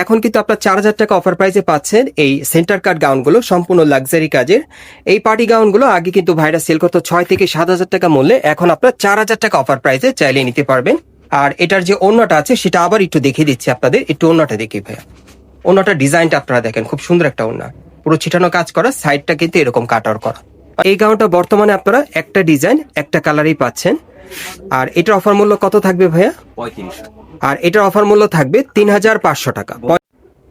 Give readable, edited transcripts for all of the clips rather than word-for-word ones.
এখন কিন্তু আপনার 4,000 টাকা অফার প্রাইসে পাচ্ছেন এই সেন্টার কাট গাউনগুলো, সম্পূর্ণ লাক্সারি কাজের। এই পার্টি গাউনগুলো আগে কিন্তু ভাইরা সেল করতো 6 থেকে 7,000 টাকা মূল্যে, এখন আপনার 4,000 টাকা অফার প্রাইসে চাইলে নিতে পারবেন। আর এটার যে ওড়নাটা আছে সেটা আবার একটু দেখিয়ে দিচ্ছি আপনাদের, একটু ওড়নাটা দেখি ভাইয়া। ওড়নাটার ডিজাইনটা আপনারা দেখেন, খুব সুন্দর একটা ওড়না, পুরো ছিটানো কাজ করা, সাইডটা কিন্তু এরকম কাটার করা। এই গাউনটা বর্তমানে আপনারা একটা ডিজাইন একটা কালারই পাচ্ছেন। আর এটার অফার মূল্য কত থাকবে ভাইয়া? 35। আর এটার অফার মূল্য থাকবে 3,500 টাকা।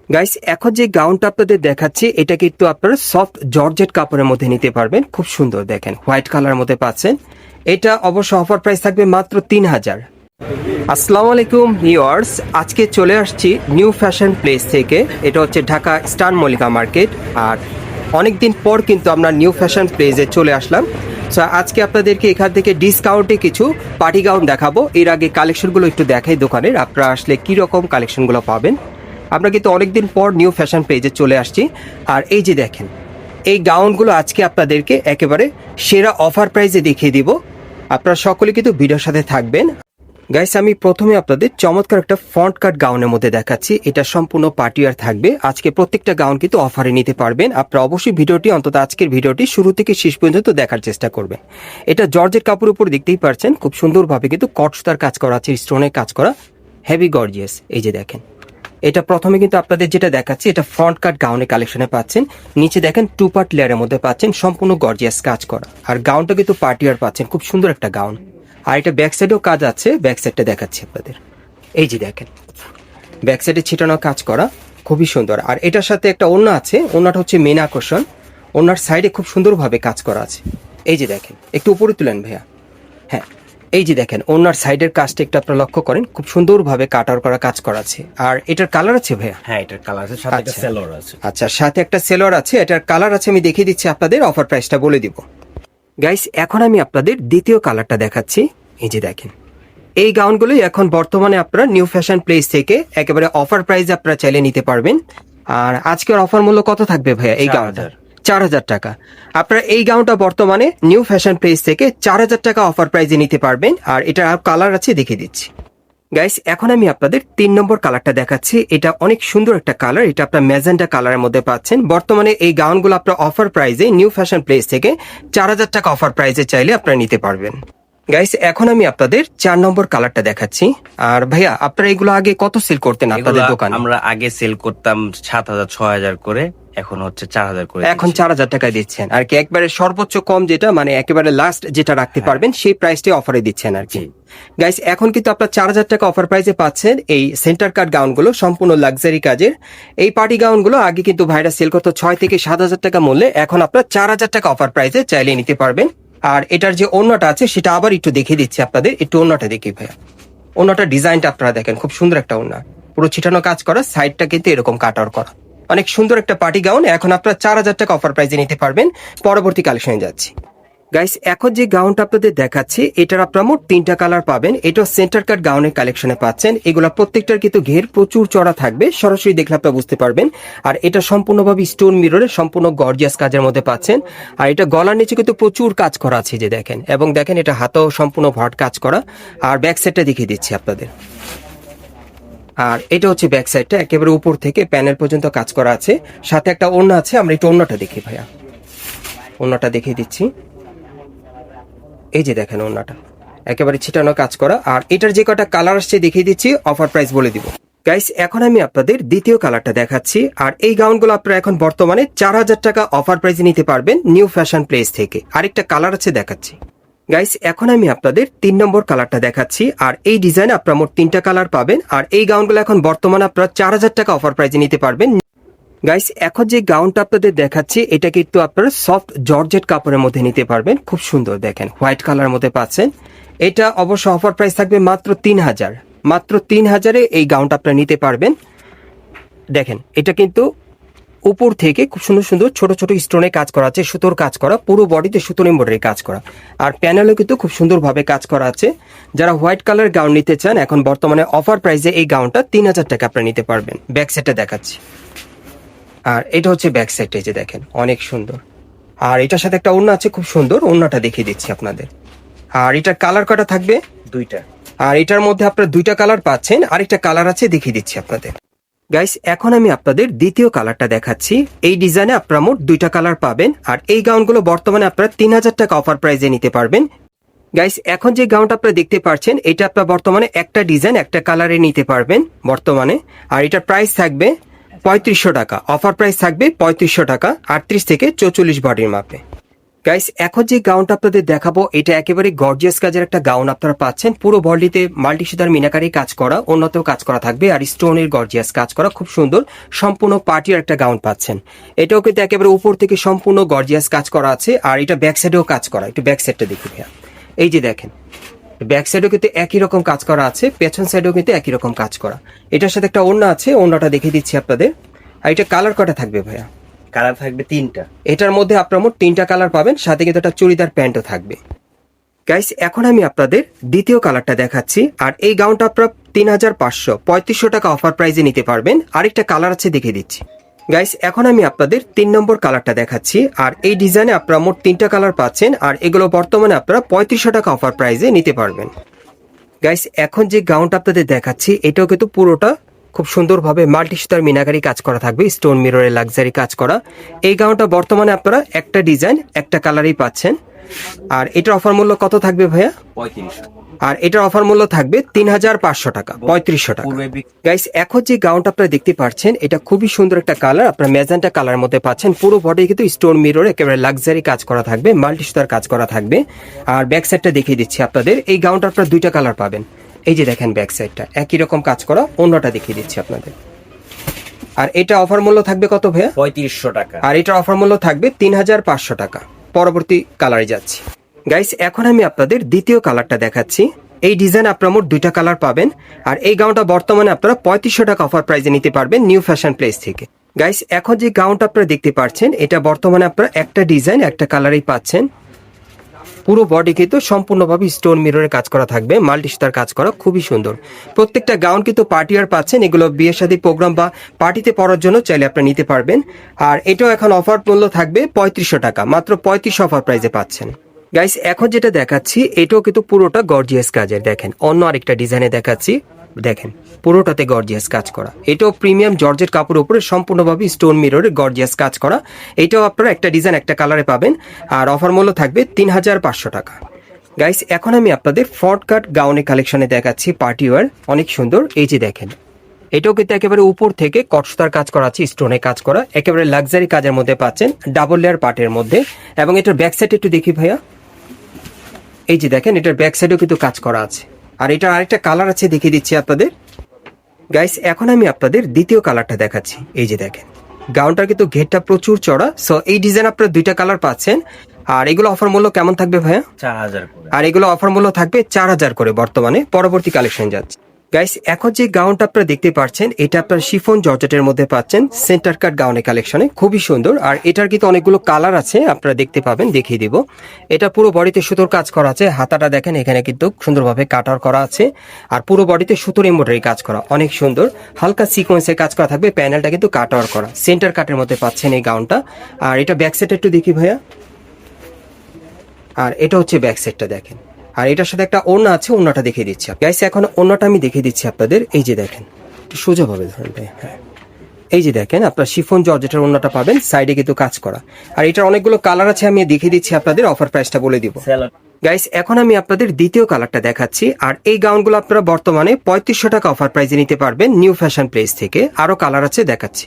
গাইস, এখন যে গাউনটা আপনাদের দেখাচ্ছি এটা কিন্তু আপনারা সফট জর্জেট কাপড়ের মধ্যে নিতে পারবেন, খুব সুন্দর দেখেন, হোয়াইট কালার মধ্যে পাচ্ছেন। এটা অবশ্য অফার প্রাইস থাকবে মাত্র 3,000। আসসালামু আলাইকুম ভিউয়ার্স, আজকে চলে আসছি নিউ ফ্যাশন প্লেস থেকে। এটা হচ্ছে ঢাকা স্টার মল্লিকা মার্কেট। আর অনেকদিন পর কিন্তু আমরা নিউ ফ্যাশন প্লেসে চলে আসলাম। সো আজকে আপনাদেরকে এখান থেকে ডিসকাউন্টে কিছু পার্টি গাউন দেখাবো। এর আগে কালেকশনগুলো একটু দেখাই দোকানের, আপনারা আসলে কীরকম কালেকশনগুলো পাবেন। আমরা কিন্তু অনেকদিন পর নিউ ফ্যাশন পেজে চলে আসছি। আর এই যে দেখেন, এই গাউনগুলো আজকে আপনাদেরকে একেবারে সেরা অফার প্রাইসে দেখিয়ে দিব। আপনারা সকলে কিন্তু ভিডিওর সাথে থাকবেন। গাইস, আমি প্রথমে আপনাদের চমৎকার একটা ফ্রন্ট কাট গাউনের মধ্যে দেখাচ্ছি। এটা সম্পূর্ণ পার্টিওয়ার থাকবে। আজকে প্রত্যেকটা গাউন কিন্তু অফারে নিতে পারবেন। আপনারা অবশ্যই ভিডিওটি, অন্তত আজকের ভিডিওটি শুরু থেকে শেষ পর্যন্ত দেখার চেষ্টা করবেন। এটা জর্জের কাপড়ের উপর দেখতেই পারছেন, খুব সুন্দরভাবে কিন্তু কটসুতার কাজ করা আছে, স্টোনের কাজ করা, হেভি গর্জিয়াস। এই যে দেখেন, এটা প্রথমে কিন্তু আপনাদের যেটা দেখাচ্ছি এটা ফ্রন্ট কাট গাউনের কালেকশনে পাচ্ছেন। নিচে দেখেন 2 পার্ট লেয়ারের মধ্যে পাচ্ছেন, সম্পূর্ণ গর্জিয়াস কাজ করা। আর গাউনটা কিন্তু পার্টিওয়ার পাচ্ছেন, খুব সুন্দর একটা গাউন। আর এটা ব্যাক সাইডেও কাজ আছে, ব্যাক সাইডটা দেখাচ্ছি আপনাদের। এই যে দেখেন, ব্যাক সাইডে ছিটানো কাজ করা, খুবই সুন্দর। আর এটার সাথে একটা ওড়না আছে, ওড়নাটা হচ্ছে মেন আকর্ষণ। ওড়নার সাইডে খুব সুন্দরভাবে কাজ করা আছে। এই যে দেখেন, একটু উপরে তুলেন ভাইয়া। হ্যাঁ, এই যে দেখেন, ওনার সাইডের কাজটা একটু আপনারা লক্ষ্য করেন, খুব সুন্দরভাবে কাটার করা কাজ করা আছে। আর এটার কালার আছে ভাইয়া? হ্যাঁ, এটার কালার আছে, সাথে একটা সেলর আছে। আচ্ছা, সাথে একটা সেলর আছে। এটার কালার আছে, আমি দেখিয়ে দিচ্ছি আপনাদের, অফার প্রাইসটা বলে দিব। গাইস, এখন আমি আপনাদের দ্বিতীয় কালারটা দেখাচ্ছি। এই যে দেখেন, এই গাউনগুলো এখন বর্তমানে আপনারা নিউ ফ্যাশন প্লেস থেকে একেবারে অফার প্রাইসে আপনারা চাইলে নিতে পারবেন। আর আজকের অফার মূল্য কত থাকবে ভাইয়া এই গাউনটা? 4,000 টাকা। আপনারা এই গাউনটা বর্তমানে নিউ ফ্যাশন প্লেস থেকে 4,000 টাকা অফার প্রাইসে নিতে পারবেন। আর এটার কালার আছে, দেখিয়ে দিচ্ছি। গাইস, এখন আমি আপনাদের 3 নম্বর কালারটা দেখাচ্ছি। এটা অনেক সুন্দর একটা কালার, এটা আপনার ম্যাজেন্টা কালারের মধ্যে পাচ্ছেন। বর্তমানে এই গাউনগুলো আপনার অফার প্রাইসে নিউ ফ্যাশন প্লেস থেকে 4,000 টাকা অফার প্রাইসে চাইলে আপনারা নিতে পারবেন। গাইস, এখন আমি আপনাদের 4 নম্বর কালারটা দেখাচ্ছি। আর ভাইয়া, আপনারা এগুলো আগে কত সেল করতেন আপনাদের দোকানে? আমরা আগে সেল করতাম 7,000 6,000 করে, এখন হচ্ছে 4,000 করে। এখন 4,000 টাকায় দিচ্ছেন আর কি, একবারে সর্বোচ্চ কম যেটা, মানে একেবারে লাস্ট যেটা রাখতে পারবেন সেই প্রাইসটাই অফারে দিচ্ছেন আর কি। গাইস, এখন কিন্তু আপনার 4,000 টাকা অফার প্রাইসে পাচ্ছেন এই সেন্টার কাট গাউনগুলো, সম্পূর্ণ লাক্সারি কাজের। এই পার্টি গাউনগুলো আগে কিন্তু ভাইরা সেল করতো 6 থেকে 7,000 টাকা মূল্যে, এখন আপনার 4,000 টাকা অফার প্রাইসে চাইলে নিতে পারবেন। আর এটার যে ওড়নাটা আছে সেটা আবার একটু দেখিয়ে দিচ্ছি আপনাদের, একটু ওড়নাটা দেখি ভাইয়া। ওড়নাটার ডিজাইনটা আপনারা দেখেন, খুব সুন্দর একটা ওড়না, পুরো ছিটানো কাজ করা, সাইডটা কিন্তু এরকম কাটার করা, অনেক সুন্দর একটা পার্টি গাউন। এখন আপনারা 4,000 টাকা অফার প্রাইসে নিতে পারবেন। পরবর্তী কালেকশনে যাচ্ছি। গাইস, এখন যে গাউনটা আপনাদের দেখাচ্ছি এটার আপনারা মোট 3টা কালার পাবেন। এটা সেন্টার কাট গাউনের কালেকশনে পাচ্ছেন। এগুলা প্রত্যেকটার কিন্তু ঘের প্রচুর চড়া থাকবে, সরাসরি দেখলে আপনারা বুঝতে পারবেন। আর এটা সম্পূর্ণভাবে স্টোন মিররে সম্পূর্ণ গর্জিয়াস কাজের মধ্যে পাচ্ছেন। আর এটা গলার নিচে কিন্তু প্রচুর কাজ করা আছে, যে দেখেন, এবং দেখেন এটা হাতেও সম্পূর্ণ ভট কাজ করা। আর ব্যাক সাইডটা দেখিয়ে দিচ্ছি আপনাদের। আর এটা হচ্ছে ব্যাক সাইডটা, একেবারে উপর থেকে প্যানেল পর্যন্ত কাজ করা আছে, সাথে একটা ওড়না আছে। আমরা একটু ওড়নাটা দেখি ভাইয়া, ওড়নাটা দেখিয়ে দিচ্ছি। এই যে দেখেন, ওড়নাটা একেবারে ছিটানো কাজ করা। আর এটার যে কটা কালার আসছে দেখিয়ে দিচ্ছি, অফার প্রাইস বলে দিব। গাইস, এখন আমি আপনাদের দ্বিতীয় কালারটা দেখাচ্ছি। আর এই গাউনগুলো আপনারা এখন বর্তমানে 4,000 টাকা অফার প্রাইসে নিতে পারবেন নিউ ফ্যাশন প্লেস থেকে। আরেকটা কালার আছে, দেখাচ্ছি। গাইস, এখন আমি আপনাদের 3 নম্বর কালারটা দেখাচ্ছি। আর এই ডিজাইন আপনারা মোট 3টা কালার পাবেন। আর এই গাউনগুলো এখন বর্তমানে আপনারা 4,000 টাকা অফার প্রাইসে নিতে পারবেন। গাইস, এখন যে গাউনটা আপনাদের দেখাচ্ছি এটা কিন্তু আপনারা সফট জর্জেট কাপড়ের মধ্যে নিতে পারবেন, খুব সুন্দর দেখেন, হোয়াইট কালার মধ্যে পাচ্ছেন। এটা অবশ্য অফার প্রাইস থাকবে মাত্র 3,000। মাত্র 3,000-এ এই গাউনটা আপনারা নিতে পারবেন। দেখেন, এটা কিন্তু উপর থেকে খুব সুন্দর সুন্দর ছোট ছোট স্টোনে কাজ করা আছে, সুতোর কাজ করা, পুরো বডিতে সুতোর এমব্রয়ডারি কাজ করা। আর প্যানেলও কিন্তু খুব সুন্দরভাবে কাজ করা আছে। যারা হোয়াইট কালার গাউন নিতে চান, এখন বর্তমানে অফার প্রাইসে এই গাউনটা 3,000 টাকা আপনারা নিতে পারবেন। ব্যাক সাইডটা দেখাচ্ছি। আর এটা হচ্ছে ব্যাক সাইড, এই যে দেখেন, অনেক সুন্দর। আর এটার সাথে একটা ওড়না আছে, খুব সুন্দর, ওড়নাটা দেখিয়ে দিচ্ছি আপনাদের। আর এটার কালার কটা থাকবে? 2টা। আর এটার মধ্যে আপনারা 2টা কালার পাচ্ছেন, আরেকটা কালার আছে, দেখিয়ে দিচ্ছি আপনাদের। গাইস এখন আমি আপনাদের দ্বিতীয় কালারটা দেখাচ্ছি। এই ডিজাইনে আপনারা মোট 2টা কালার পাবেন, আর এই গাউনগুলো বর্তমানে আপনারা 3000 টাকা অফার প্রাইসে নিতে পারবেন। গাইস এখন যে গাউনটা আপনারা দেখতে পাচ্ছেন এটা আপনারা বর্তমানে একটা ডিজাইন একটা কালারে নিতে পারবেন বর্তমানে, আর এটার প্রাইস থাকবে 3500 টাকা। অফার প্রাইস থাকবে 3500 টাকা 38 থেকে 44 বডির মাপে। গাইস এখন যে গাউনটা আপনাদের দেখাবো এটা একেবারে গর্জিয়াস কাজের একটা গাউন আপনারা পাচ্ছেন। পুরো বডিতে মাল্টি সুতার মিনাকারি কাজ করা, উন্নত কাজ করা থাকবে, আর স্টোনের গর্জিয়াস কাজ করা, খুব সুন্দর সম্পূর্ণ পার্টির একটা গাউন পাচ্ছেন। এটাও কিন্তু একেবারে উপর থেকে সম্পূর্ণ গর্জিয়াস কাজ করা আছে, আর এটা ব্যাক সাইডেও কাজ করা। একটু ব্যাক সাইডটা দেখি ভাইয়া, এই যে দেখেন ব্যাক সাইডেও কিন্তু একই রকম কাজ করা আছে, পেছন সাইডেও কিন্তু একই রকম কাজ করা। এটার সাথে একটা ওড়না আছে, ওড়নাটা দেখিয়ে দিচ্ছি আপনাদের। আর এটা কালার কটা থাকবে ভাইয়া? কালার থাকবে 3টা। এটার মধ্যে আপনারা মোট 3টা কালার পাবেন, সাথে কিন্তু একটা চুড়িদার প্যান্টও থাকবে। গাইস এখন আমি আপনাদের দ্বিতীয় কালারটা দেখাচ্ছি, আর এই গাউনটা আপনারা 3500 3500 টাকা অফার প্রাইসে নিতে পারবেন। আরেকটা কালার আছে দেখিয়ে দিচ্ছি। গাইস এখন আমি আপনাদের 3 নম্বর কালারটা দেখাচ্ছি, আর এই ডিজাইনে আপনারা মোট 3টা কালার পাচ্ছেন, আর এগুলো বর্তমানে আপনারা 3500 টাকা অফার প্রাইসে নিতে পারবেন। গাইস এখন যে গাউনটা আপনাদের দেখাচ্ছি এটাও কিন্তু পুরোটা খুব সুন্দরভাবে মাল্টি সুতার মিনাকারি কাজ করা থাকবে, স্টোন মিররের লাক্সারি কাজ করা। এই গাউনটা বর্তমানে আপনারা একটা ডিজাইন একটা কালারই পাচ্ছেন, আর এটার অফার মূল্য কত থাকবে ভাইয়া? 3500। আর এটার অফার মূল্য থাকবে 3500 টাকা, 3500 টাকা। গাইস এখন যে গাউনটা আপনারা দেখতে পাচ্ছেন এটা খুবই সুন্দর একটা কালার, আপনারা ম্যাজেন্টা কালার মধ্যে পাচ্ছেন। পুরো বডি কিন্তু স্টোন মিরর একেবারে লাক্সারি কাজ করা থাকবে, মাল্টি সুতার কাজ করা থাকবে। আর ব্যাক সাইডটা দেখিয়ে দিচ্ছি আপনাদের। এই গাউনটা আপনারা 2টা কালার পাবেন, এই যে দেখেন ব্যাক সাইডটা একই রকম কাজ করা, অন্যটা দেখিয়ে দিচ্ছি আপনাদের। আর এটা অফার মূল্য থাকবে কত ভাইয়া? 3500 টাকা। আর এটার অফার মূল্য থাকবে 3500 টাকা। পরবর্তী কালারে যাচ্ছি। গাইস এখন আমি আপনাদের দ্বিতীয় কালারটা দেখাচ্ছি। এই ডিজাইন আপনারা মোট 2টা কালার পাবেন, আর এই গাউনটা বর্তমানে আপনারা 3500 টাকা অফার প্রাইসে নিতে পারবেন নিউ ফ্যাশন প্লেস থেকে। গাইস এখন যে গাউনটা আপনারা দেখতে পাচ্ছেন এটা বর্তমানে আপনারা একটা ডিজাইন একটা কালারেই পাচ্ছেন। পুরো বডি কিন্তু সম্পূর্ণভাবে স্টোন মিররের কাজ করা থাকবে, মাল্টি সুতার কাজ করা, খুবই সুন্দর। প্রত্যেকটা গাউন কিন্তু পার্টি আর পাচ্ছেন, এগুলো বিয়ে শাদী প্রোগ্রাম বা পার্টিতে পরার জন্য চাইলে আপনি নিতে পারবেন। আর এটাও এখন অফার মূল্য থাকবে 3500 টাকা, মাত্র 3500 অফার প্রাইসে পাচ্ছেন। গাইস এখন যেটা দেখাচ্ছি এটাও কিন্তু পুরোটা গর্জিয়াস কাজের, দেখেন অন্য আরেকটা ডিজাইনে দেখাচ্ছি, দেখেন পুরোটাতে গর্জিয়াস কাজ করা। এটাও প্রিমিয়াম জর্জেট কাপড়ের উপরে সম্পূর্ণভাবে স্টোন মিররের গর্জিয়াস কাজ করা। এটাও আপনারা একটা ডিজাইন একটা কালারে পাবেন, আর অফার মূল্য থাকবে 3500 টাকা। গাইস এখন আমি আপনাদের ফ্রন্ট কাট গাউনের কালেকশনে দেখাচ্ছি, পার্টি ওয়্যার, অনেক সুন্দর। এই যে দেখেন এটাও কিন্তু একেবারে উপর থেকে কটসুতার কাজ করা আছে, স্টোনে কাজ করা, একেবারে লাক্সারি কাজের মধ্যে পাচ্ছেন, ডাবল লেয়ার পার্টের মধ্যে। এবং এটার ব্যাক সাইড একটু দেখি ভাইয়া, এই যে দেখেন এটার ব্যাক সাইডেও কিন্তু কাজ করা আছে। আর এটার আরেকটা কালার আছে দেখিয়ে দিচ্ছি আপনাদের। গাইস এখন আমি আপনাদের দ্বিতীয় কালারটা দেখাচ্ছি। এই যে দেখেন গাউনটার কিন্তু ঘেরটা প্রচুর চড়া, সো এই ডিজাইন আপনারা 2টা কালার পাচ্ছেন। আর এগুলো অফার মূল্য কেমন থাকবে ভাইয়া? 4000 করে। আর এগুলো অফার মূল্য থাকবে 4000 করে বর্তমানে। পরবর্তী কালেকশন যাচ্ছে। গাইস এখন যে গাউনটা আপনারা দেখতে পাচ্ছেন এটা আপনারা শিফন জর্জেটের মধ্যে পাচ্ছেন, সেন্টার কাট গাউনের কালেকশনে, খুবই সুন্দর। আর এটার কিন্তু অনেকগুলো কালার আছে, আপনারা দেখতে পাবেন, দেখিয়ে দিব। এটা পুরো বডিতে সুতোর কাজ করা আছে, হাতাটা দেখেন এখানে কিন্তু সুন্দরভাবে কাটার করা আছে, আর পুরো বডিতে সুতোর এমব্রয়ডারি কাজ করা, অনেক সুন্দর। হালকা সিকোয়েন্সের কাজ করা থাকবে, প্যানেলটা কিন্তু কাটার করা, সেন্টার কাটের মধ্যে পাচ্ছেন এই গাউনটা। আর এটা ব্যাক সাইড একটু দেখি ভাইয়া, আর এটা হচ্ছে ব্যাক সাইডটা দেখেন। আর এটার সাথে একটা ওড়না আছে, ওড়নাটা দেখিয়ে দিচ্ছি গাইস। এখন ওড়নাটা আমি দেখিয়ে দিচ্ছি আপনাদের। এই যে দেখেন একটু সোজাভাবে ধরেন ভাই, হ্যাঁ এই যে দেখেন আপনার শিফন জর্জেটের ওড়নাটা পাবেন, সাইডে কিন্তু কাজ করা। আর এটার অনেকগুলো কালার আছে, আমি দেখিয়ে দিচ্ছি আপনাদের, অফার প্রাইসটা বলে দিব। গাইস এখন আমি আপনাদের দ্বিতীয় কালারটা দেখাচ্ছি। আর এই গাউনগুলো আপনারা বর্তমানে 3500 টাকা অফার প্রাইসে নিতে পারবেন নিউ ফ্যাশন প্লেস থেকে। আরো কালার আছে দেখাচ্ছি।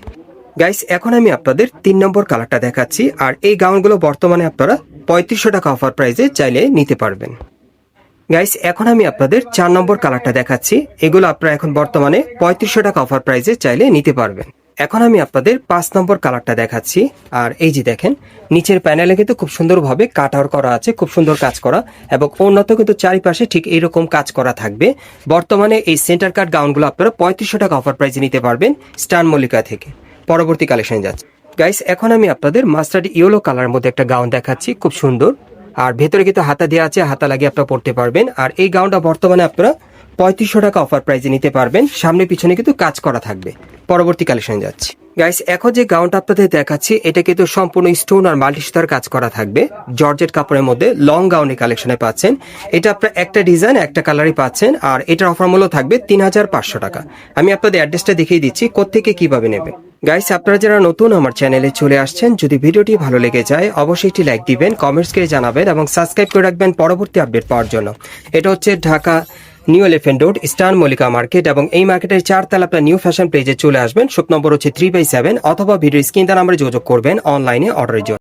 গাইস এখন আমি আপনাদের 3 নম্বর কালারটা দেখাচ্ছি। আর এই গাউনগুলো বর্তমানে আপনারা 3500 টাকা অফার প্রাইসে চাইলে নিতে পারবেন। গাইস এখন আমি আপনাদের 4 নম্বর কালারটা দেখাচ্ছি। এগুলো আপনারা এখন বর্তমানে 3500 টাকা অফার প্রাইসে চাইলে নিতে পারবেন। এখন আমি আপনাদের 5 নম্বর কালারটা দেখাচ্ছি। আর এই যে দেখেন নিচের প্যানেলে কিন্তু খুব সুন্দরভাবে কাটআউট করা আছে, খুব সুন্দর কাজ করা, এবং উন্নত কিন্তু চারিপাশে ঠিক এইরকম কাজ করা থাকবে। বর্তমানে এই সেন্টার কাট গাউনগুলো আপনারা 3500 টাকা অফার প্রাইসে নিতে পারবেন স্টান মল্লিকা থেকে। পরবর্তী কালেকশন যাচ্ছে। গাইস এখন আমি আপনাদের মাস্টার্ড ইয়েলো কালার মধ্যে একটা গাউন দেখাচ্ছি, খুব সুন্দর। আর ভেতরে কিন্তু হাতা দেওয়া আছে, হাতা লাগিয়ে আপনারা পড়তে পারবেন। আর এই গাউনটা বর্তমানে আপনারা 3500 টাকা অফার প্রাইসে নিতে পারবেন, সামনে পিছনে কিন্তু কাজ করা থাকবে। পরবর্তী কালেকশন যাচ্ছি। গাইস এখন যে গাউনটা আপনাদের দেখাচ্ছি এটা কিন্তু সম্পূর্ণ স্টোন আর মাল্টি সুতার কাজ করা থাকবে, জর্জেট কাপড়ের মধ্যে লং গাউনের কালেকশনে পাচ্ছেন। এটা আপনার একটা ডিজাইন একটা কালারই পাচ্ছেন, আর এটার অফার মূল্য থাকবে 3500 টাকা। আমি আপনাদের অ্যাড্রেসটা দেখিয়ে দিচ্ছি কোত্থেকে কিভাবে নেবেন। গাইস আপনারা যারা নতুন আমার চ্যানেলে চলে আসছেন, যদি ভিডিওটি ভালো লেগে যায় অবশ্যই একটি লাইক দিবেন, কমেন্টস করে জানাবেন এবং সাবস্ক্রাইব করে রাখবেন পরবর্তী আপডেট পাওয়ার জন্য। এটা হচ্ছে Dhaka new elephant road star Mallika market, এবং এই মার্কেটের 4 তলা আপনার নিউ ফ্যাশন পেজে চলে আসবেন। শপ নম্বর হচ্ছে 3/7, অথবা ভিডিও স্ক্রিন নাম্বারে যোগাযোগ করবেন অনলাইনে অর্ডারের জন্য।